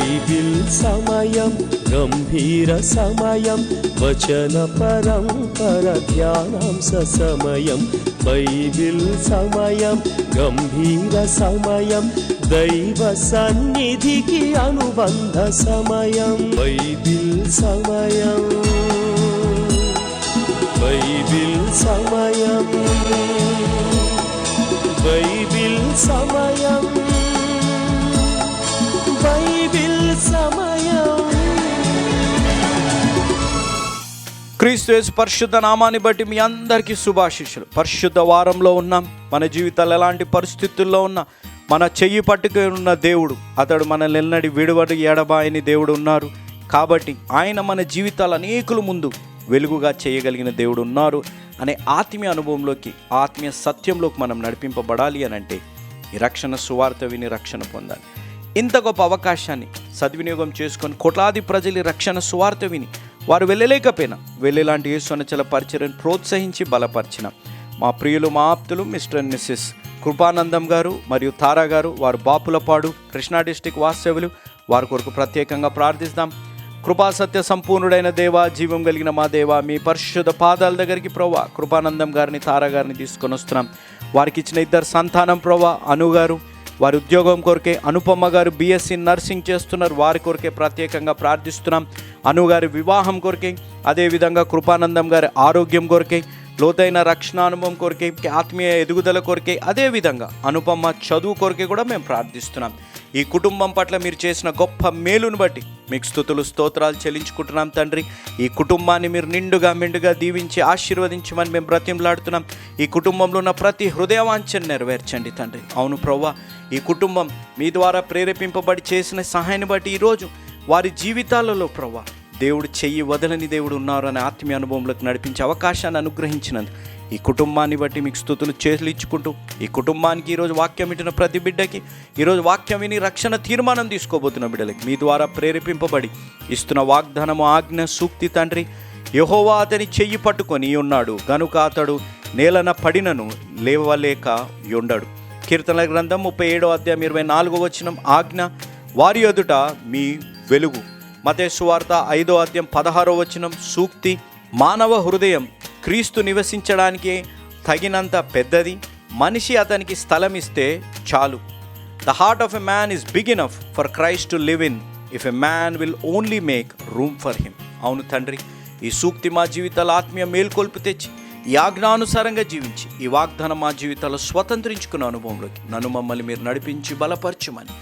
Bible సమయం గంభీర సమయం వచన పరంపర ధ్యానాంశ సమయం. బైబిల్ సమయం గంభీర సమయం దైవ సన్నిధికి అనుబంధ సమయం. బైబిల్ సమయం, బైబిల్ సమయం, బైబిల్ సమయం, బైబిల్ సమయం. క్రీస్తు యేసు పరిశుద్ధ నామాన్ని బట్టి మీ అందరికీ శుభాశీస్సులు. పరిశుద్ధ వారంలో ఉన్నాం. మన జీవితాలు ఎలాంటి పరిస్థితుల్లో ఉన్నా మన చెయ్యి పట్టుకొని ఉన్న దేవుడు, అతడు మనల్ని ఎన్నడి విడువడు ఎడబాయని దేవుడు ఉన్నారు. కాబట్టి ఆయన మన జీవితాలు అనేకుల ముందు వెలుగుగా చేయగలిగిన దేవుడు ఉన్నారు అనే ఆత్మీయ అనుభవంలోకి, ఆత్మీయ సత్యంలోకి మనం నడిపింపబడాలి అని అంటే ఈ రక్షణ సువార్త విని రక్షణ పొందాలి. ఇంత గొప్ప అవకాశాన్ని సద్వినియోగం చేసుకొని కోట్లాది ప్రజలు రక్షణ సువార్త విని వారు వెళ్ళలేకపోయినా వెళ్ళేలాంటి యేసు అన్నచల పరిచర్యను ప్రోత్సహించి బలపరిచిన మా ప్రియులు, మా ఆప్తులు మిస్టర్ అండ్ మిస్సెస్ కృపానందం గారు మరియు తారా గారు, వారు బాపులపాడు కృష్ణా డిస్టిక్ వాస్తవ్యులు. వారి కొరకు ప్రత్యేకంగా ప్రార్థిస్తాం. కృపా సత్య సంపూర్ణుడైన దేవ, జీవం కలిగిన మా దేవ, మీ పరిశుద్ధ పాదాల దగ్గరికి ప్రభువా కృపానందం గారిని, తారా గారిని తీసుకొని వస్తున్నాం. వారికి ఇచ్చిన ఇద్దరు సంతానం ప్రభువా, అను గారు వారి ఉద్యోగం కొరకే, అనుపమ్మ గారు బిఎస్సి నర్సింగ్ చేస్తున్నారు, వారి కొరకే ప్రత్యేకంగా ప్రార్థిస్తున్నాం. అను గారి వివాహం కొరకే, అదేవిధంగా కృపానందం గారి ఆరోగ్యం కొరకే, లోతైన రక్షణానుభవం కొరకే, ఆత్మీయ ఎదుగుదల కొరకే, అదేవిధంగా అనుపమ్మ చదువు కొరకే కూడా మేము ప్రార్థిస్తున్నాం. ఈ కుటుంబం పట్ల మీరు చేసిన గొప్ప మేలును బట్టి మీకు స్తుతులు స్తోత్రాలు చెల్లించుకుంటున్నాం తండ్రి. ఈ కుటుంబాన్ని మీరు నిండుగా మెండుగా దీవించి ఆశీర్వదించమని మేము బ్రతిమలాడుతున్నాం. ఈ కుటుంబంలో ఉన్న ప్రతి హృదయవాంఛను నెరవేర్చండి తండ్రి. అవును ప్రభువా, ఈ కుటుంబం మీ ద్వారా ప్రేరేపింపబడి చేసిన సహాయాన్ని బట్టి ఈరోజు వారి జీవితాలలో ప్రభువా దేవుడు చెయ్యి వదలని దేవుడు ఉన్నారు అనే ఆత్మీయ అనుభవంలోకి నడిపించే అవకాశాన్ని అనుగ్రహించినందుకు ఈ కుటుంబాన్ని బట్టి మీకు స్తుతులు చెల్లించుకుంటూ, ఈ కుటుంబానికి ఈరోజు వాక్యం వింటున్న ప్రతి బిడ్డకి, ఈరోజు వాక్యం విని రక్షణ తీర్మానం తీసుకోబోతున్న బిడ్డలకి మీ ద్వారా ప్రేరేపింపబడి ఇస్తున్న వాగ్దానము, ఆజ్ఞ, సూక్తి తండ్రి. యెహోవా అతని చెయ్యి పట్టుకొని ఉన్నాడు గనుక అతడు నేలన పడినను లేవలేక ఉండడు. కీర్తనల గ్రంథం 37వ అధ్యాయం 24వ వచనం. ఆజ్ఞ వారి ఎదుట మీ వెలుగు. మత్తయి సువార్త 5వ అధ్యాయం 16వ వచనం. సూక్తి మానవ హృదయం క్రీస్తు నివసించడానికి తగినంత పెద్దది, మనిషి అతనికి స్థలం ఇస్తే చాలు. The heart of a man is big enough for Christ to live in if a man will only make room for him. అవును తండ్రి, ఈ సూక్తి మా జీవితాల ఆత్మీయ మేల్కొల్పు తెచ్చి ఈ ఆజ్ఞానుసారంగా జీవించి ఈ వాగ్దానం మా జీవితాల్లో స్వతంత్రించుకున్న అనుభవంలోకి నన్ను మమ్మల్ని మీరు నడిపించి బలపరచమని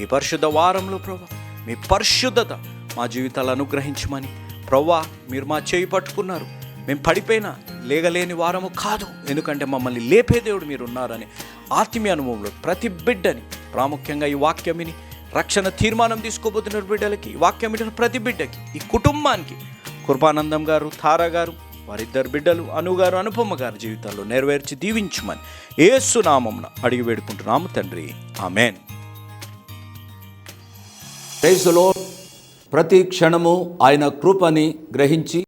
ఈ పరిశుద్ధ వారంలో ప్రభువా మీ పరిశుద్ధత మా జీవితాలు అనుగ్రహించమని. ప్రభువా మీరు మా చేయి పట్టుకున్నారు, మేము పడిపోయినా లేగలేని వారము కాదు, ఎందుకంటే మమ్మల్ని లేపే దేవుడు మీరు ఉన్నారని ఆత్మీయ అనుభవంలో ప్రతి బిడ్డని, ప్రాముఖ్యంగా ఈ వాక్యం విని రక్షణ తీర్మానం తీసుకోబోతున్న బిడ్డలకి, ఈ వాక్యం వింటున్న ప్రతి బిడ్డకి, ఈ కుటుంబానికి కృపానందం గారు, తారా గారు, వారిద్దరు బిడ్డలు అను గారు, అనుపమ్మ గారి జీవితాల్లో నెరవేర్చి దీవించమని యేసు నామమున అడిగి వేడుకుంటున్నాము తండ్రి, ఆమెన్. Praise the lord. ప్రతి క్షణము ఆయన కృపని గ్రహించి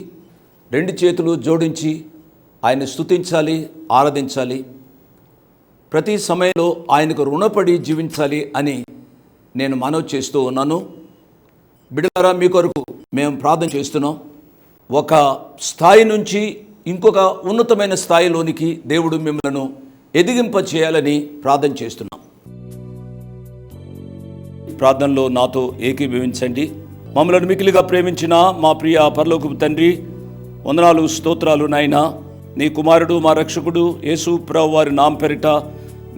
రెండు చేతులు జోడించి ఆయన స్తుతించాలి, ఆరాధించాలి. ప్రతి సమయంలో ఆయనకు రుణపడి జీవించాలి అని నేను మనవి చేస్తూ ఉన్నాను. బిడ్డలారా, మీ కొరకు మేము ప్రార్థన చేస్తున్నాం. ఒక స్థాయి నుంచి ఇంకొక ఉన్నతమైన స్థాయిలోనికి దేవుడు మిమ్మల్ని ఎదిగింప చేయాలని ప్రార్థన చేస్తున్నాం. ప్రార్థనలో నాతో ఏకీభవించండి. మమ్మల్ని మికిలిగా ప్రేమించిన మా ప్రియ పరలోకపు తండ్రి, వందనాలు, స్తోత్రాలు నాయనా. నీ కుమారుడు మా రక్షకుడు యేసు ప్రభువు వారి నామ పేరిట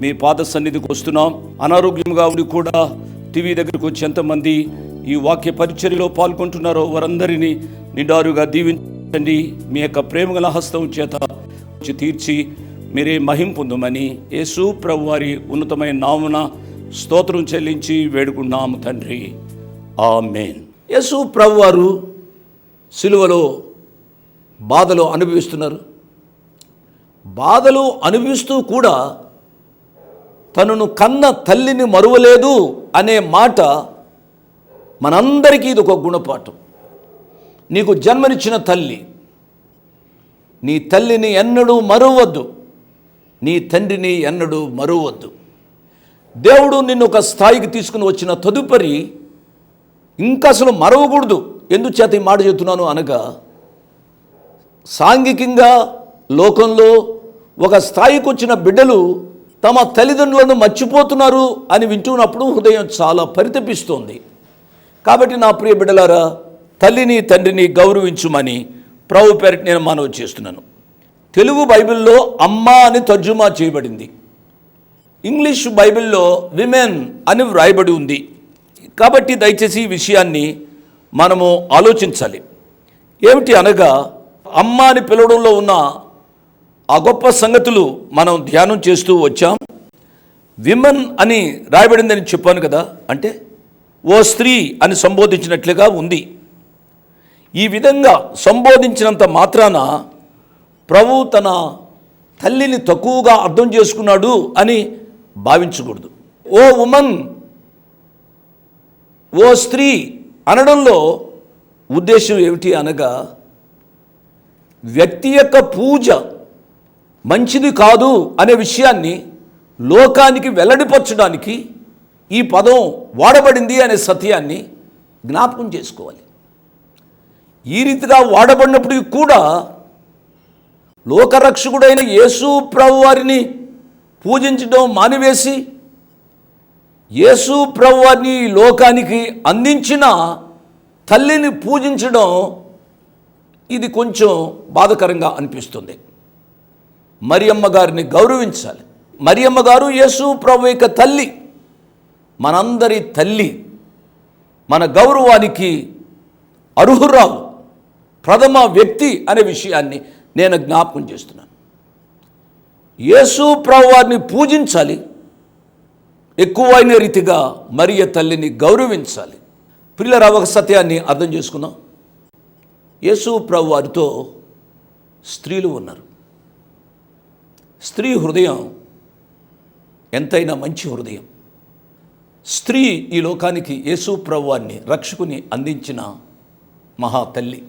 మీ పాద సన్నిధికి వస్తున్నాం. అనారోగ్యంగా ఉండి కూడా టీవీ దగ్గరకు వచ్చి ఎంతమంది ఈ వాక్య పరిచర్యలో పాల్గొంటున్నారో వారందరినీ నిండారుగా దీవించండి. మీ యొక్క ప్రేమగల హస్తం చేత తీర్చి మీరే మహిమ పొందమని యేసు ప్రభువు వారి ఉన్నతమైన నామమున స్తోత్రం చెల్లించి వేడుకున్నాము తండ్రి, ఆమేన్. యేసు ప్రభువు వారు సిలువలో బాధలు అనుభవిస్తున్నారు. బాధలు అనుభవిస్తూ కూడా తనను కన్న తల్లిని మరువలేదు అనే మాట మనందరికీ ఇది ఒక గుణపాఠం. నీకు జన్మనిచ్చిన తల్లి, నీ తల్లిని ఎన్నడూ మరువద్దు, నీ తండ్రిని ఎన్నడూ మరువద్దు. దేవుడు నిన్ను ఒక స్థాయికి తీసుకుని వచ్చిన తదుపరి ఇంకా అసలు మరవకూడదు. ఎందుచేత ఈ మాట చెప్తున్నాను అనగా, సాంఘికంగా లోకంలో ఒక స్థాయికి వచ్చిన బిడ్డలు తమ తల్లిదండ్రులను మర్చిపోతున్నారు అని వింటున్నప్పుడు హృదయం చాలా పరితపిస్తోంది. కాబట్టి నా ప్రియ బిడ్డలారా, తల్లిని తండ్రిని గౌరవించుమని ప్రభు పేరిట నేను మనవి చేస్తున్నాను. తెలుగు బైబిల్లో అమ్మ అని తర్జుమా చేయబడింది. ఇంగ్లీష్ బైబిల్లో విమెన్ అని వ్రాయబడి ఉంది. కాబట్టి దయచేసి ఈ విషయాన్ని మనము ఆలోచించాలి. ఏమిటి అనగా, అమ్మ అని పిలవడంలో ఉన్న ఆ గొప్ప సంగతులు మనం ధ్యానం చేస్తూ వచ్చాం. విమెన్ అని రాయబడిందని చెప్పాను కదా, అంటే ఓ స్త్రీ అని సంబోధించినట్లుగా ఉంది. ఈ విధంగా సంబోధించినంత మాత్రాన ప్రభు తన తల్లిని తక్కువగా అర్థం చేసుకున్నాడు అని భావించకూడదు. ఓ ఉమన్, ఓ స్త్రీ అనడంలో ఉద్దేశం ఏమిటి అనగా, వ్యక్తి యొక్క పూజ మంచిది కాదు అనే విషయాన్ని లోకానికి వెల్లడిపరచడానికి ఈ పదం వాడబడింది అనే సత్యాన్ని జ్ఞాపకం చేసుకోవాలి. ఈ రీతిగా వాడబడినప్పటికీ కూడా లోకరక్షకుడైన యేసు ప్రభువారిని పూజించడం మానివేసి యేసు ప్రభువారిని లోకానికి అందించిన తల్లిని పూజించడం ఇది కొంచెం బాధకరంగా అనిపిస్తుంది. మరియమ్మ గారిని గౌరవించాలి. మరియమ్మ గారు యేసు ప్రభు యొక్క తల్లి, మనందరి తల్లి, మన గౌరవానికి అర్హురాలు, ప్రథమ వ్యక్తి అనే విషయాన్ని నేను జ్ఞాపకం చేస్తున్నాను. యేసు ప్రభువారిని పూజించాలి, ఎక్కువైన రీతిగా మరియ తల్లిని గౌరవించాలి. పిల్లల ఒక సత్యాన్ని అర్థం చేసుకుందాం. యేసు ప్రభువారితో స్త్రీలు ఉన్నారు. స్త్రీ హృదయం ఎంతైనా మంచి హృదయం. స్త్రీ ఈ లోకానికి యేసు ప్రభువారిని రక్షకుని అందించిన మహాతల్లి.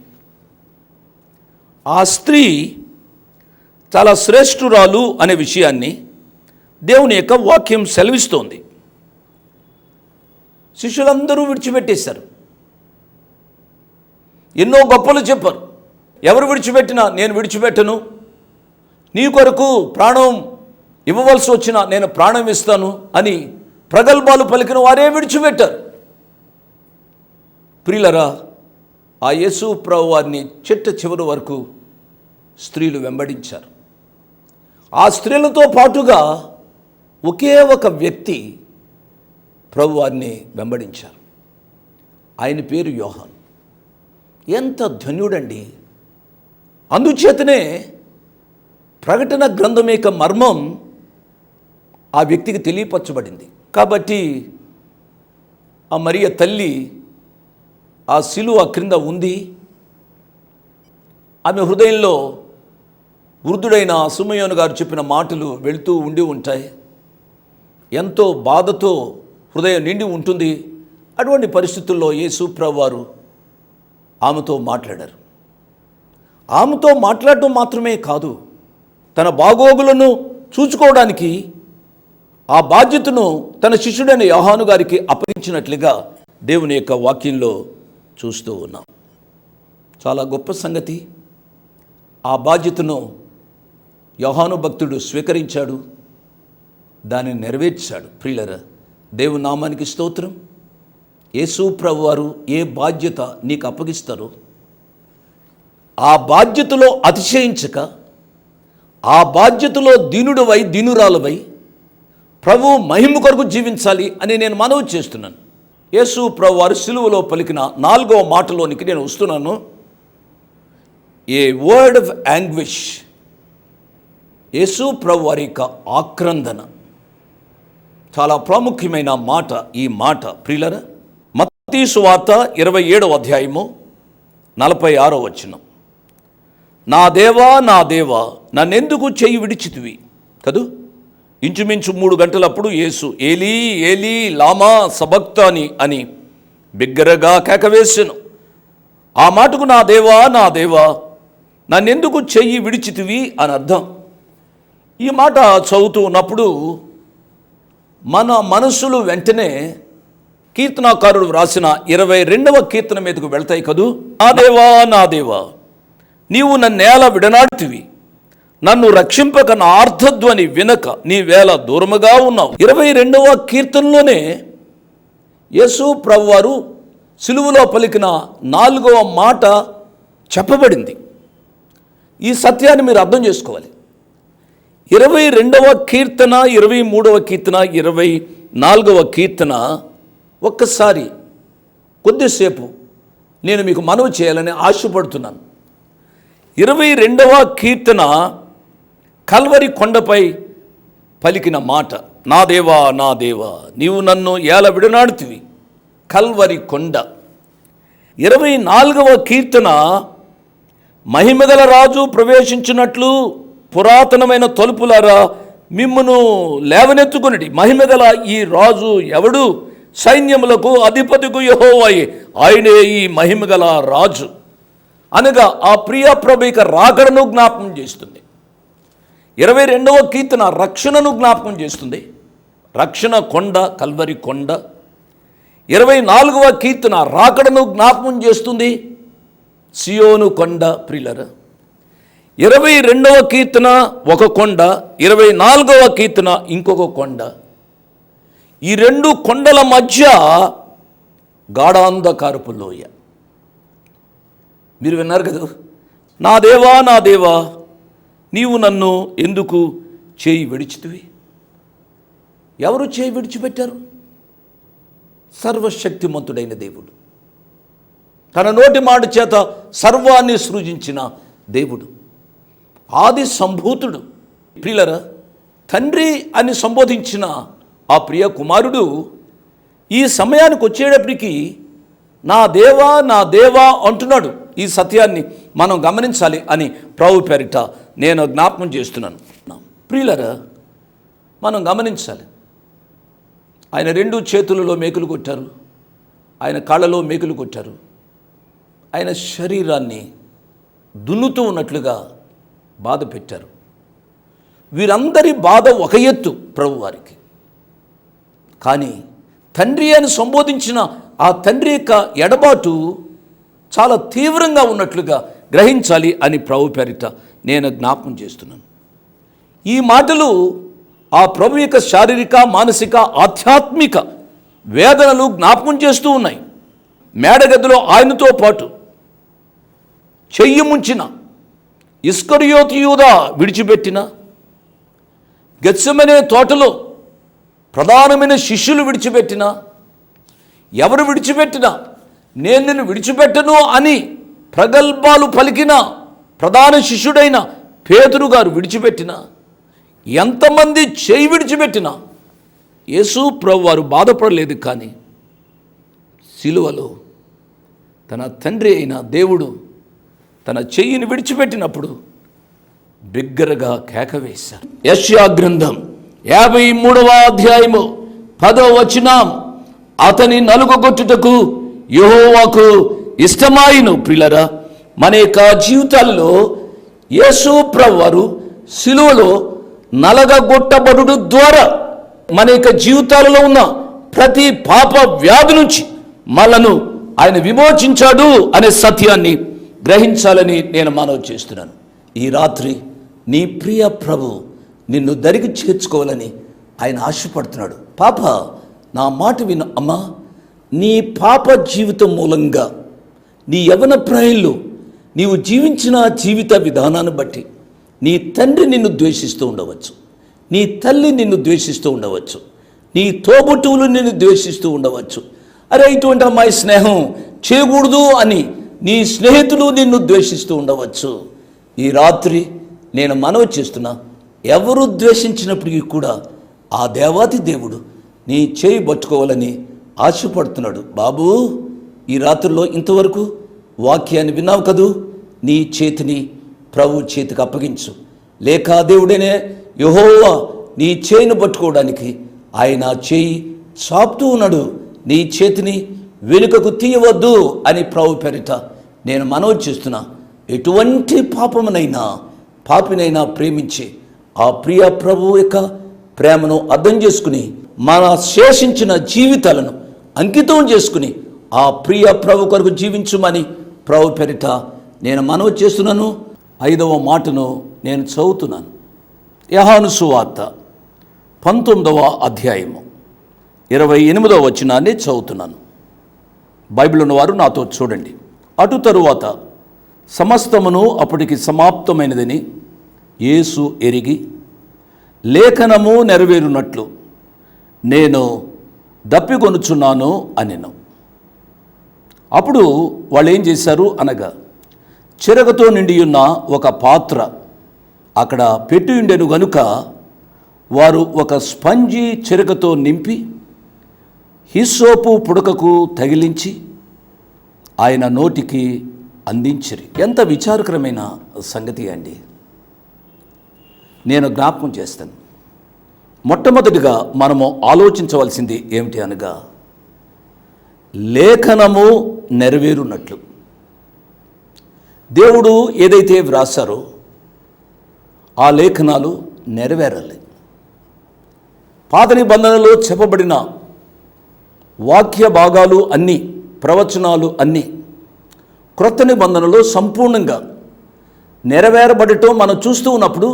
ఆ స్త్రీ చాలా శ్రేష్ఠురాలు అనే విషయాన్ని దేవుని యొక్క వాక్యం సెలవిస్తోంది. శిష్యులందరూ విడిచిపెట్టేశారు. ఎన్నో గొప్పలు చెప్పారు. ఎవరు విడిచిపెట్టినా నేను విడిచిపెట్టను, నీ కొరకు ప్రాణం ఇవ్వవలసి వచ్చినా నేను ప్రాణం ఇస్తాను అని ప్రగల్భాలు పలికిన వారే విడిచిపెట్టారు. ప్రియులరా, ఆ యేసు ప్రభు వారిని చిట్ట చివరి వరకు స్త్రీలు వెంబడించారు. ఆ స్త్రీలతో పాటుగా ఒకే ఒక వ్యక్తి ప్రభు వారిని వెంబడించారు. ఆయన పేరు యోహాను. ఎంత ధన్యుడండి! అందుచేతనే ప్రకటన గ్రంథం యొక్క మర్మం ఆ వ్యక్తికి తెలియపరచబడింది. కాబట్టి ఆ మరియ తల్లి ఆ శిలువ క్రింద ఉంది. ఆమె హృదయంలో వృద్ధుడైన సిమెయోను గారు చెప్పిన మాటలు వెళుతూ ఉండి ఉంటాయి. ఎంతో బాధతో హృదయం నిండి ఉంటుంది. అటువంటి పరిస్థితుల్లో యేసు ప్రభువారు ఆమెతో మాట్లాడారు. ఆమెతో మాట్లాడటం మాత్రమే కాదు, తన బాగోగులను చూచుకోవడానికి ఆ బాధ్యతను తన శిష్యుడైన యోహాను గారికి అప్పగించినట్లుగా దేవుని యొక్క వాక్యంలో చూస్తూ ఉన్నాం. చాలా గొప్ప సంగతి. ఆ బాధ్యతను యోహాను భక్తుడు స్వీకరించాడు, దానిని నెరవేర్చాడు. ప్రియులరా, దేవుని నామానికి స్తోత్రం. యేసు ప్రభువారు ఏ బాధ్యత నీకు అప్పగిస్తారో ఆ బాధ్యతలో అతిశయించక, ఆ బాధ్యతలో దీనుడవై దీనురాలవై ప్రభు మహిమ కొరకు జీవించాలి అని నేను మనవి చేస్తున్నాను. యేసు ప్రభువారు సిలువలో పలికిన 4వ మాటలోనికి నేను వస్తున్నాను. ఏ వర్డ్ ఆఫ్ యాంగ్విష్. యేసు ప్రభువారి యొక్క ఆక్రందన చాలా ప్రాముఖ్యమైన మాట. ఈ మాట ప్రియులరా, మత్తయి సువార్త 27వ అధ్యాయము 46వ వచనం. నా దేవా నా దేవా నన్నెందుకు చెయ్యి విడిచితివి కదూ. ఇంచుమించు 3 గంటలప్పుడు యేసు ఏలీ ఏలీ లామా సబక్తాని అని బిగ్గరగా కేకవేసెను. ఆ మాటకు నా దేవా నా దేవా నన్నెందుకు చెయ్యి విడిచితివి అని అర్థం. ఈ మాట చదువుతూ ఉన్నప్పుడు మన మనసులు వెంటనే కీర్తనాకారుడు వ్రాసిన 22వ కీర్తన మీదకు వెళ్తాయి కదూ. నా దేవా నా దేవా, నీవు నన్నేల విడనాడితివి, నన్ను రక్షింపక నా ఆర్ధధ్వని వినక నీ వేళ దూరముగా ఉన్నావు. 22వ కీర్తనలోనే యేసు ప్రభువారు సిలువలో పలికిన 4వ మాట చెప్పబడింది. ఈ సత్యాన్ని మీరు అర్థం చేసుకోవాలి. 22వ కీర్తన, 23వ కీర్తన, 24వ కీర్తన ఒక్కసారి కొద్దిసేపు నేను మీకు మనవి చేయాలని ఆశపడుతున్నాను. 22వ కీర్తన కల్వరి కొండపై పలికిన మాట, నా దేవా నా దేవా నీవు నన్ను ఏల విడనాడుతివి, కల్వరి కొండ. 24వ కీర్తన మహిమగల రాజు ప్రవేశించినట్లు పురాతనమైన తలుపులారా మిమ్మును లేవనెత్తుకొనిడి. మహిమగల ఈ రాజు ఎవడు? సైన్యములకు అధిపతికు యెహోవాయే, ఆయనే ఈ మహిమగల రాజు అనగా ఆ ప్రియ ప్రభు రాకడను జ్ఞాపకం చేస్తుంది. 22వ కీర్తన రక్షణను జ్ఞాపకం చేస్తుంది, రక్షణ కొండ కల్వరి కొండ. 24వ కీర్తన రాకడను జ్ఞాపకం చేస్తుంది, సియోను కొండ. ప్రియులరా, 22వ కీర్తన ఒక కొండ, 24వ కీర్తన ఇంకొక కొండ. ఈ రెండు కొండల మధ్య గాఢాంధకారపు లోయ. మీరు విన్నారు కదా, నా దేవా నా దేవా నీవు నన్ను ఎందుకు చేయి విడిచితివి? ఎవరు చేయి విడిచిపెట్టారు? సర్వశక్తిమంతుడైన దేవుడు, తన నోటి మాట చేత సర్వాన్ని సృజించిన దేవుడు, ఆది సంభూతుడు. ప్రియులరా, తండ్రి అని సంబోధించిన ఆ ప్రియ కుమారుడు ఈ సమయానికి వచ్చేటప్పటికి నా దేవా నా దేవా అంటున్నాడు. ఈ సత్యాన్ని మనం గమనించాలి అని ప్రభు పేరిట నేను జ్ఞాపకం చేస్తున్నాను. ప్రియులరా, మనం గమనించాలి. ఆయన 2 చేతులలో మేకులు కొట్టారు, ఆయన కాళ్ళలో మేకులు కొట్టారు, ఆయన శరీరాన్ని దున్నుతూ ఉన్నట్లుగా బాధ పెట్టారు. వీరందరి బాధ ఒక ఎత్తు ప్రభు వారికి. కానీ తండ్రి అని సంబోధించిన ఆ తండ్రి యొక్క ఎడబాటు చాలా తీవ్రంగా ఉన్నట్లుగా గ్రహించాలి అని ప్రభు పేరిట నేను జ్ఞాపకం చేస్తున్నాను. ఈ మాటలు ఆ ప్రభు యొక్క శారీరక, మానసిక, ఆధ్యాత్మిక వేదనలు జ్ఞాపకం చేస్తూ ఉన్నాయి. మేడగదిలో ఆయనతో పాటు చెయ్యి ముంచిన ఇస్కరియోతు యూదా విడిచిపెట్టిన, గెత్సెమనే తోటలో ప్రధానమైన శిష్యులు విడిచిపెట్టిన, ఎవరు విడిచిపెట్టినా నేను నిన్ను విడిచిపెట్టను అని ప్రగల్భాలు పలికిన ప్రధాన శిష్యుడైన పేతురు గారు విడిచిపెట్టిన, ఎంతమంది చేయి విడిచిపెట్టినా యేసు ప్రభు వారు బాధపడలేదు. కానీ సిలువలో తన తండ్రి అయిన దేవుడు తన చెయ్యిని విడిచిపెట్టినప్పుడు బిగ్గరగా కేక వేశారు. యెషయా గ్రంథం 53వ అధ్యాయము 10వ వచనం, అతని నలుగొట్టుటకు యెహోవాకు ఇష్టమాయిను. ప్రియులరా, మన యొక్క జీవితాలలో యేసు ప్రభు వారు సిలువలో నలగగొట్టబడుట ద్వారా మన యొక్క జీవితాలలో ఉన్న ప్రతి పాప వ్యాధి నుంచి మనను ఆయన విమోచించాడు అనే సత్యాన్ని గ్రహించాలని నేను మనవి చేస్తున్నాను. ఈ రాత్రి నీ ప్రియ ప్రభు నిన్ను దరికి చేర్చుకోవాలని ఆయన ఆశపడుతున్నాడు. పాప, నా మాట విను అమ్మా. నీ పాప జీవితం మూలంగా నీ యవ్వన ప్రాయంలో నీవు జీవించిన జీవిత విధానాన్ని బట్టి నీ తండ్రి నిన్ను ద్వేషిస్తూ ఉండవచ్చు, నీ తల్లి నిన్ను ద్వేషిస్తూ ఉండవచ్చు, నీ తోబుట్టువులు నిన్ను ద్వేషిస్తూ ఉండవచ్చు. అరే, ఇటువంటి అమ్మాయి స్నేహం చేయకూడదు అని నీ స్నేహితులు నిన్ను ద్వేషిస్తూ ఉండవచ్చు. ఈ రాత్రి నేను మనవి చేస్తున్నా, ఎవరు ద్వేషించినప్పటికీ కూడా ఆ దేవాతి దేవుడు నీ చేయి పట్టుకోవాలని ఆశపడుతున్నాడు. బాబు, ఈ రాత్రిలో ఇంతవరకు వాక్యాన్ని విన్నావు కదూ, నీ చేతిని ప్రభు చేతికి అప్పగించు. లేక దేవుడనే యెహోవా నీ చేయిని పట్టుకోవడానికి ఆయన చేయి చాపుతూ ఉన్నాడు. నీ చేతిని వెనుకకు తీయవద్దు అని ప్రభు పేరిట నేను మనవి చేస్తున్నా. ఎటువంటి పాపినైనా ప్రేమించి ఆ ప్రియ ప్రభు యొక్క ప్రేమను అర్థం చేసుకుని మన శేషించిన జీవితాలను అంకితం చేసుకుని ఆ ప్రియ ప్రభు కొరకు జీవించుమని ప్రభు పేరిట నేను మనవి చేస్తున్నాను. 5వ మాటను నేను చదువుతున్నాను. యోహాను సువార్త 19వ అధ్యాయము 28వ వచనాన్ని చదువుతున్నాను. బైబిల్ ఉన్నవారు నాతో చూడండి. అటు తరువాత సమస్తమును అప్పటికి సమాప్తమైనదని యేసు ఎరిగి లేఖనము నెరవేరునట్లు నేను దప్పికొనుచున్నాను అనెను. అప్పుడు వాళ్ళు ఏం చేశారు అనగా, చెరగతో నిండియున్న ఒక పాత్ర అక్కడ పెట్టి ఉండెను గనుక వారు ఒక స్పంజి చెరగతో నింపి హిస్సోపు పుడకకు తగిలించి ఆయన నోటికి అందించిరి. ఎంత విచారకరమైన సంగతి అండి. నేను జ్ఞాపకం చేస్తాను. మొట్టమొదటిగా మనము ఆలోచించవలసింది ఏమిటి అనగా, లేఖనము నెరవేరునట్లు దేవుడు ఏదైతే వ్రాసారో ఆ లేఖనాలు నెరవేరాలి. పాత నిబంధనలో చెప్పబడిన వాక్య భాగాలు అన్నీ, ప్రవచనాలు అన్నీ క్రొత్త నిబంధనలో సంపూర్ణంగా నెరవేరబడటం మనం చూస్తూ ఉన్నప్పుడు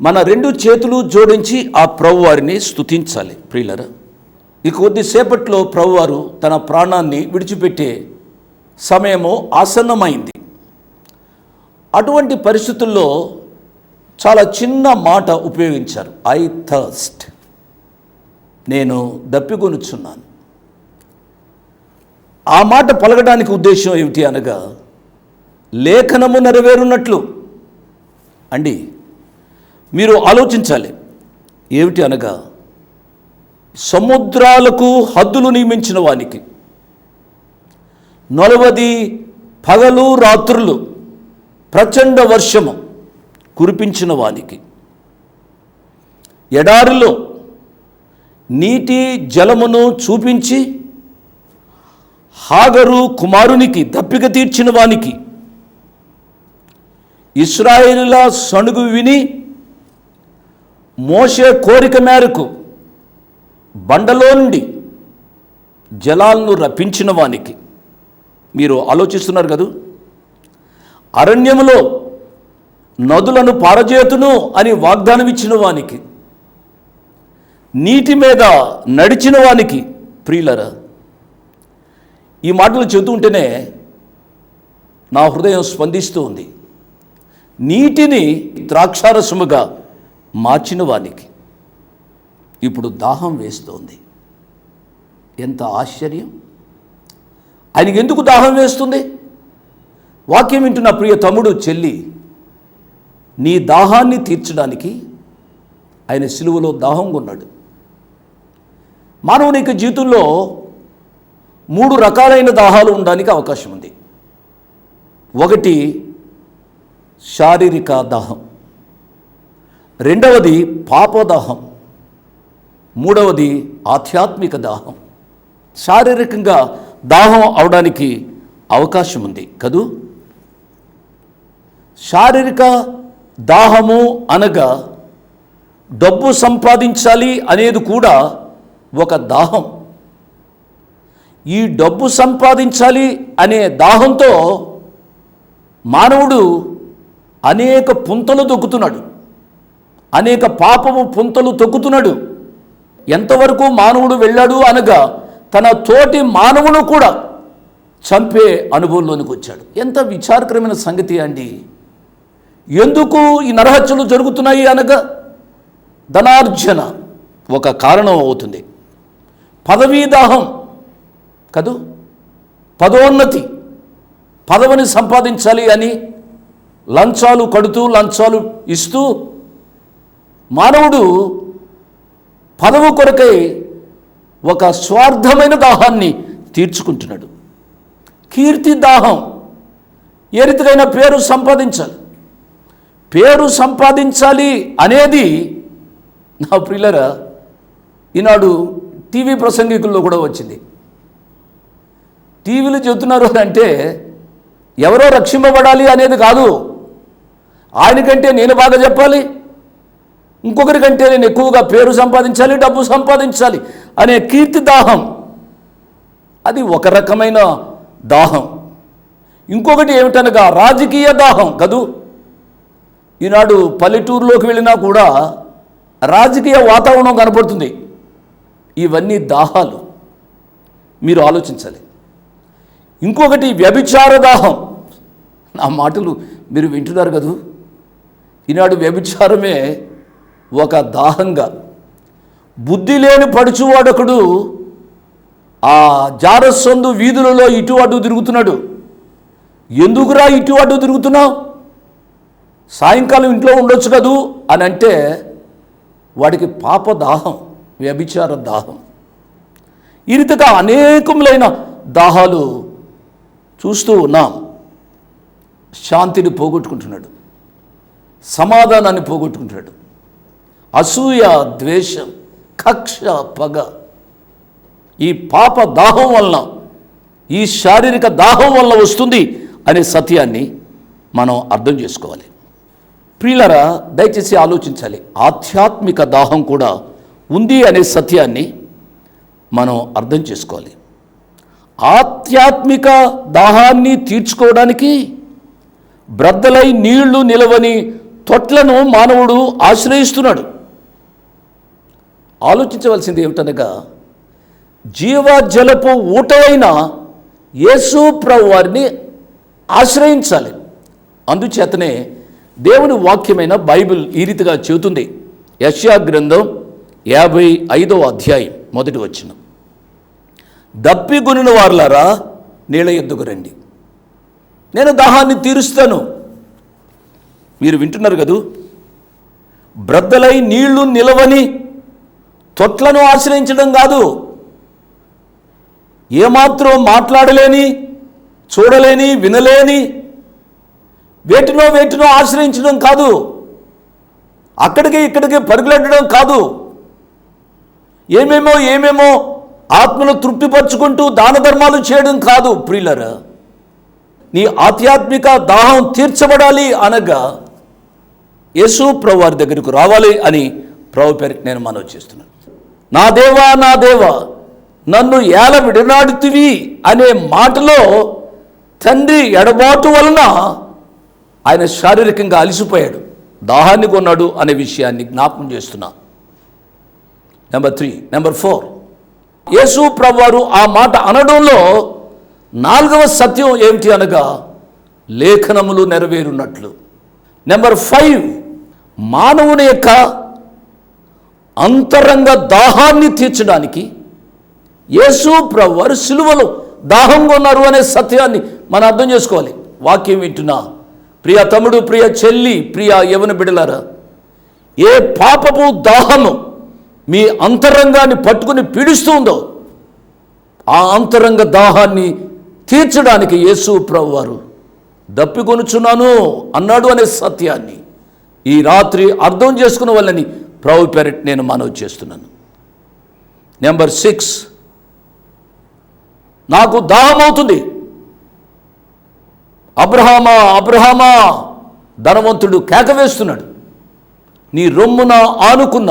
మన 2 చేతులు జోడించి ఆ ప్రభువారిని స్తుతించాలి. ప్రియులరా, ఈ కొద్దిసేపట్లో ప్రభువారు తన ప్రాణాన్ని విడిచిపెట్టే సమయము ఆసన్నమైంది. అటువంటి పరిస్థితుల్లో చాలా చిన్న మాట ఉపయోగించారు, ఐ థర్స్ట్, నేను దప్పికొనుచున్నాను. ఆ మాట పలకడానికి ఉద్దేశం ఏమిటి అనగా, లేఖనము నెరవేరున్నట్లు అండి. మీరు ఆలోచించాలి. ఏమిటి అనగా, సముద్రాలకు హద్దులు నియమించిన వానికి, 40 పగలు రాత్రులు ప్రచండ వర్షము కురిపించిన వానికి, ఎడారిలో నీటి జలమును చూపించి హాగరు కుమారునికి దప్పిక తీర్చిన వానికి, ఇశ్రాయేలుల సణుగు విని మోషే కోరిక మేరకు బండలో నుండి జలాలను రప్పించిన వానికి, మీరు ఆలోచిస్తున్నారు కదూ, అరణ్యములో నదులను పారజేతును అని వాగ్దానం ఇచ్చిన వానికి, నీటి మీద నడిచిన వానికి. ప్రియులరా, ఈ మాటలు చెబుతుంటేనే నా హృదయం స్పందిస్తూ ఉంది. నీటిని ద్రాక్షారసముగా మార్చిన వానికి ఇప్పుడు దాహం వేస్తోంది. ఎంత ఆశ్చర్యం! ఆయనకి ఎందుకు దాహం వేస్తుంది? వాక్యం వింటున్న ప్రియ తమ్ముడు, చెల్లి, నీ దాహాన్ని తీర్చడానికి ఆయన సిలువలో దాహంగా ఉన్నాడు. మానవుని యొక్క జీవితంలో 3 రకాలైన దాహాలు ఉండడానికి అవకాశం ఉంది. ఒకటి శారీరక దాహం, రెండవది పాపదాహం, మూడవది ఆధ్యాత్మిక దాహం. శారీరకంగా దాహం అవడానికి అవకాశం ఉంది కదూ. శారీరక దాహము అనగా డబ్బు సంపాదించాలి అనేది కూడా ఒక దాహం. ఈ డబ్బు సంపాదించాలి అనే దాహంతో మానవుడు అనేక పుంతలు తొక్కుతున్నాడు, అనేక పాపము పుంతలు తొక్కుతున్నాడు. ఎంతవరకు మానవుడు వెళ్ళాడు అనగా తన తోటి మానవును కూడా చంపే అనుభవంలోనికి వచ్చాడు. ఎంత విచారకరమైన సంగతి అండి. ఎందుకు ఈ నరహత్యలు జరుగుతున్నాయి అనగా ధనార్జన ఒక కారణం అవుతుంది. పదవీ దాహం కదూ, పదోన్నతి, పదవిని సంపాదించాలి అని లంచాలు కడుతూ లంచాలు ఇస్తూ మానవుడు పదవి కొరకై ఒక స్వార్థమైన దాహాన్ని తీర్చుకుంటున్నాడు. కీర్తి దాహం, ఏ రీతికైనా పేరు సంపాదించాలి. పేరు సంపాదించాలి అనేది నా ప్రియులరా ఈనాడు టీవీ ప్రసంగికుల్లో కూడా వచ్చింది. టీవీలు చెబుతున్నారు అంటే ఎవరో రక్షింపబడాలి అనేది కాదు, ఆయనకంటే నేను బాగా చెప్పాలి, ఇంకొకరికంటే నేను ఎక్కువగా పేరు సంపాదించాలి, డబ్బు సంపాదించాలి అనే కీర్తి దాహం అది ఒక రకమైన దాహం. ఇంకొకటి ఏమిటనగా రాజకీయ దాహం కదూ. ఈనాడు పల్లెటూరులోకి వెళ్ళినా కూడా రాజకీయ వాతావరణం కనపడుతుంది. ఇవన్నీ దాహాలు, మీరు ఆలోచించాలి. ఇంకొకటి వ్యభిచార దాహం. నా మాటలు మీరు వింటున్నారు కదూ. ఈనాడు వ్యభిచారమే ఒక దాహంగా, బుద్ధి లేని పడుచువాడొకడు ఆ జారసందు వీధులలో ఇటు అటు తిరుగుతున్నాడు. ఎందుకురా ఇటు అటు తిరుగుతున్నావు, సాయంకాలం ఇంట్లో ఉండొచ్చు కదూ అని అంటే వాడికి పాప దాహం, వ్యభిచార దాహం. ఈ రీతిగా అనేకములైన దాహాలు చూస్తూ ఉన్నాం. శాంతిని పోగొట్టుకుంటున్నాడు, సమాధానాన్ని పోగొట్టుకుంటున్నాడు. అసూయ, ద్వేషం, కక్ష, పగ, ఈ పాప దాహం వలన, ఈ శారీరక దాహం వలన వస్తుంది అనే సత్యాన్ని మనం అర్థం చేసుకోవాలి. ప్రియులారా, దయచేసి ఆలోచించాలి. ఆధ్యాత్మిక దాహం కూడా ఉంది అనే సత్యాన్ని మనం అర్థం చేసుకోవాలి. ఆధ్యాత్మిక దాహాన్ని తీర్చుకోవడానికి బ్రద్దలై నీళ్లు నిలవని తొట్లను మానవుడు ఆశ్రయిస్తున్నాడు. ఆలోచించవలసింది ఏమిటనగా, జీవజలపు ఊటైన యేసు ప్రభు వారిని ఆశ్రయించాలి. అందుచేతనే దేవుని వాక్యమైన బైబిల్ ఈ రీతిగా చెబుతుంది. యెషయా గ్రంథం 55వ అధ్యాయం 1వ వచనం, దప్పిగొనిన వారులారా నీళ్ళ యొద్దకు రండి, నేను దాహాన్ని తీరుస్తాను. మీరు వింటున్నారు కదూ. బ్రద్దలై నీళ్లు నిలవని తొట్లను ఆశ్రయించడం కాదు, ఏమాత్రం మాట్లాడలేని, చూడలేని, వినలేని వేటినో ఆశ్రయించడం కాదు, అక్కడికి ఇక్కడికి పరుగులెట్టడం కాదు, ఏమేమో ఆత్మను తృప్తిపరచుకుంటూ దాన ధర్మాలు చేయడం కాదు. ప్రియులారా, నీ ఆధ్యాత్మిక దాహం తీర్చబడాలి అనగా యేసు ప్రభు వారి దగ్గరకు రావాలి అని ప్రభు పేరు నేను మనవి చేస్తున్నాను. నా దేవా, నా దేవా, నన్ను ఏల విడనాడుతివి అనే మాటలో తండ్రి ఎడబాటు వలన ఆయన శారీరకంగా అలసిపోయాడు, దాహాన్ని కొన్నాడు అనే విషయాన్ని జ్ఞాపకం చేస్తున్నా. నెంబర్ 3. నెంబర్ 4, యేసు ప్రభు వారు ఆ మాట అనడంలో 4వ సత్యం ఏమిటి అనగా లేఖనములు నెరవేరున్నట్లు. నెంబర్ 5, మానవుని యొక్క అంతరంగ దాహాన్ని తీర్చడానికి యేసు ప్రభు వారు సిలువలో దాహంగా ఉన్నారు అనే సత్యాన్ని మనం అర్థం చేసుకోవాలి. వాక్యం వింటున్నా ప్రియ తమ్ముడు, ప్రియ చెల్లి, ప్రియ యవన బిడ్డలారా, ఏ పాపపు దాహము మీ అంతరంగాన్ని పట్టుకుని పీడిస్తూ ఉందో ఆ అంతరంగ దాహాన్ని తీర్చడానికి యేసు ప్రభు వారు దప్పికొనుచున్నాను అన్నాడు అనే సత్యాన్ని ఈ రాత్రి అర్థం చేసుకున్న వాళ్ళని ప్రభు పేరిట నేను మనవి చేస్తున్నాను. నెంబర్ 6, నాకు దాహం అవుతుంది. అబ్రహామా, అబ్రహామా, ధనవంతుడు కేక వేస్తున్నాడు. నీ రొమ్మున ఆనుకున్న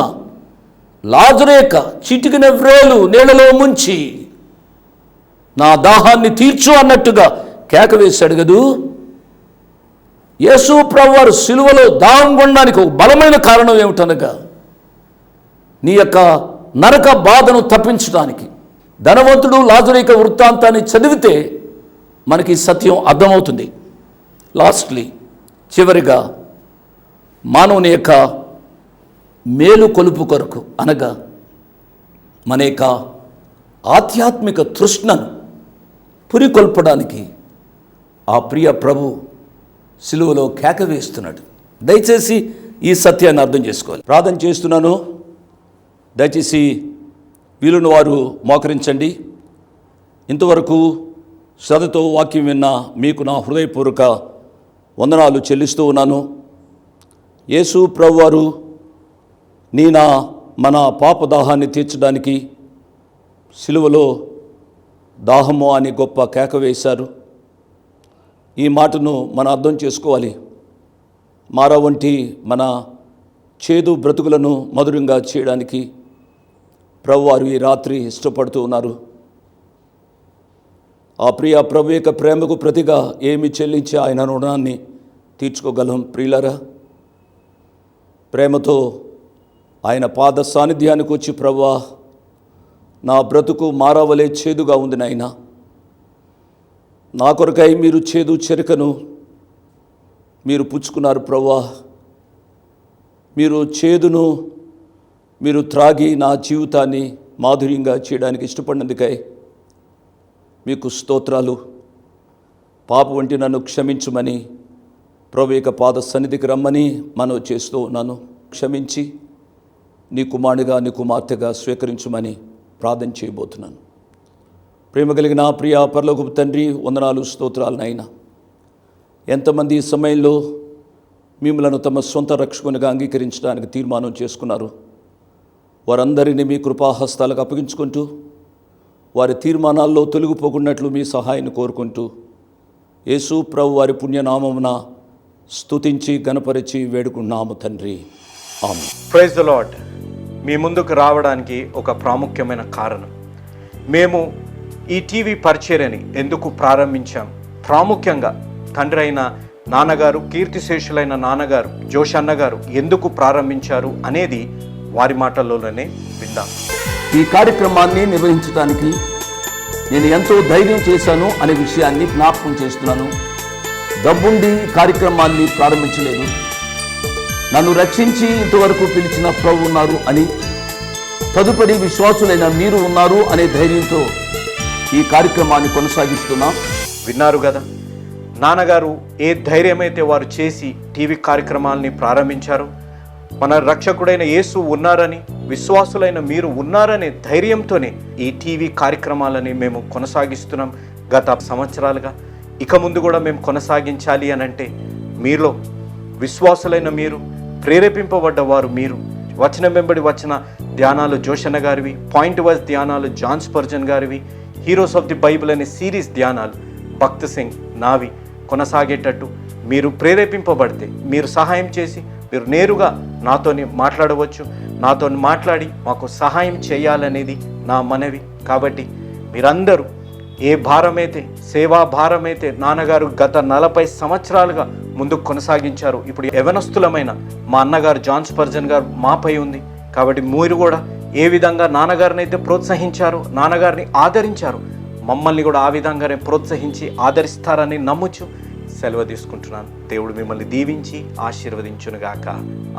లాజరు యొక్క చిటికిన వ్రేలు నీళ్ళలో ముంచి నా దాహాన్ని తీర్చు అన్నట్టుగా కేక వేశాడు కదూ. యేసు ప్రభు వారు సిలువలో దాహం కొనడానికి ఒక బలమైన కారణం ఏమిటనగా నీ యొక్క నరక బాధను తప్పించడానికి. ధనవంతుడు లాజరు యొక్క వృత్తాంతాన్ని చదివితే మనకి సత్యం అర్థమవుతుంది. లాస్ట్లీ, చివరిగా, మానవుని యొక్క మేలు కొలుపు కొరకు అనగా మన యొక్క ఆధ్యాత్మిక తృష్ణను పురికొల్పడానికి ఆ ప్రియ ప్రభు సిలువలో కేక వేస్తున్నాడు. దయచేసి ఈ సత్యాన్ని అర్థం చేసుకోవాలి. ప్రార్థన చేస్తున్నాను. దయచేసి వీలున్న వారు మోకరించండి. ఇంతవరకు శ్రద్ధతో వాక్యం విన్న మీకు నా హృదయపూర్వక వందనాలు చెల్లిస్తూ ఉన్నాను. యేసు ప్రభు వారు మన పాపదాహాన్ని తీర్చడానికి సిలువలో దాహము అని గొప్ప కేక వేశారు. ఈ మాటను మనం అర్థం చేసుకోవాలి. మారా వంటి మన చేదు బ్రతుకులను మధురంగా చేయడానికి ప్రభువారు ఈ రాత్రి ఇష్టపడుతూ ఉన్నారు. ఆ ప్రియ ప్రభు యొక్క ప్రేమకు ప్రతిగా ఏమి చెల్లించి ఆయన రుణాన్ని తీర్చుకోగలం? ప్రియులరా, ప్రేమతో ఆయన పాద సాన్నిధ్యానికి వచ్చి, ప్రభువా నా బ్రతుకు మారవలే చేదుగా ఉంది నాయనా, నా కొరకై మీరు చేదు చెరకను మీరు పుచ్చుకున్నారు ప్రభువా, మీరు చేదును మీరు త్రాగి నా జీవితాన్ని మాధుర్యంగా చేయడానికి ఇష్టపడినందుకై మీకు స్తోత్రాలు. పాప వంటి నన్ను క్షమించుమని ప్రభు యొక్క పాద సన్నిధికి రమ్మని మనవి చేస్తూ ఉన్నాను. క్షమించి నీ కుమారుడిగా నీ కుమార్తెగా స్వీకరించుమని ప్రార్థన చేయబోతున్నాను. ప్రేమ కలిగిన ప్రియ పరలోకపు తండ్రి, వందనాలు, స్తోత్రాలు నాయనా. ఎంతమంది ఈ సమయంలో మిమ్మలను తమ సొంత రక్షకునిగా అంగీకరించడానికి తీర్మానం చేసుకున్నారు, వారందరినీ మీ కృపాహస్తాలకు అప్పగించుకుంటూ వారి తీర్మానాల్లో తొలగిపోకున్నట్లు మీ సహాయాన్ని కోరుకుంటూ యేసు ప్రభు వారి పుణ్యనామమున స్తుతించి గణపరిచి వేడుకున్నాము తండ్రి. ఆమేన్. Praise the lord. మీ ముందుకు రావడానికి ఒక ప్రాముఖ్యమైన కారణం, మేము ఈ టీవీ పరిచర్యని ఎందుకు ప్రారంభించాం, ప్రాముఖ్యంగా తండ్రి అయిన నాన్నగారు, కీర్తిశేషులైన నాన్నగారు జోష్ అన్నగారు ఎందుకు ప్రారంభించారు అనేది వారి మాటల్లోనే విందాం. ఈ కార్యక్రమాన్ని నిర్వహించడానికి నేను ఎంతో ధైర్యం చేశాను అనే విషయాన్ని జ్ఞాపకం చేస్తున్నాను. డబ్బుండి కార్యక్రమాన్ని ప్రారంభించలేదు, నన్ను రక్షించి ఇంతవరకు పిలిచిన ప్రభు ఉన్నారు అని, తదుపరి విశ్వాసులైన మీరు ఉన్నారు అనే ధైర్యంతో ఈ కార్యక్రమాన్ని కొనసాగిస్తున్నాం. విన్నారు కదా, నాన్నగారు ఏ ధైర్యమైతే వారు చేసి టీవీ కార్యక్రమాలని ప్రారంభించారు, మన రక్షకుడైన యేసు ఉన్నారని, విశ్వాసులైన మీరు ఉన్నారనే ధైర్యంతోనే ఈ టీవీ కార్యక్రమాలని మేము కొనసాగిస్తున్నాం గత సంవత్సరాలుగా. ఇక ముందు కూడా మేము కొనసాగించాలి అని అంటే మీలో విశ్వాసులైన మీరు, ప్రేరేపింపబడ్డ వారు మీరు, వచనం వెంబడి వచ్చిన ధ్యానాలు జోషన్న గారివి, పాయింట్ వైజ్ ధ్యానాలు జాన్ స్పర్జన్ గారివి, హీరోస్ ఆఫ్ ది బైబిల్ అనే సిరీస్ ధ్యానాలు భక్త్ సింగ్ నావి కొనసాగేటట్టు మీరు ప్రేరేపింపబడితే, మీరు సహాయం చేసి మీరు నేరుగా నాతోని మాట్లాడవచ్చు. నాతో మాట్లాడి మాకు సహాయం చేయాలనేది నా మనవి. కాబట్టి మీరందరూ ఏ భారమైతే, సేవా భారమైతే నాన్నగారు గత 40 సంవత్సరాలుగా ముందుకు కొనసాగించారు, ఇప్పుడు యవనస్తులమైన మా అన్నగారు జాన్ స్పర్జన్ గారు మాపై ఉంది. కాబట్టి మీరు కూడా ఏ విధంగా నాన్నగారిని అయితే ప్రోత్సహించారు, నాన్నగారిని ఆదరించారు, మమ్మల్ని కూడా ఆ విధంగానే ప్రోత్సహించి ఆదరిస్తారని నమ్ముచు సెలవు తీసుకుంటున్నాను. దేవుడు మిమ్మల్ని దీవించి ఆశీర్వదించునుగాక.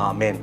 ఆమేన్.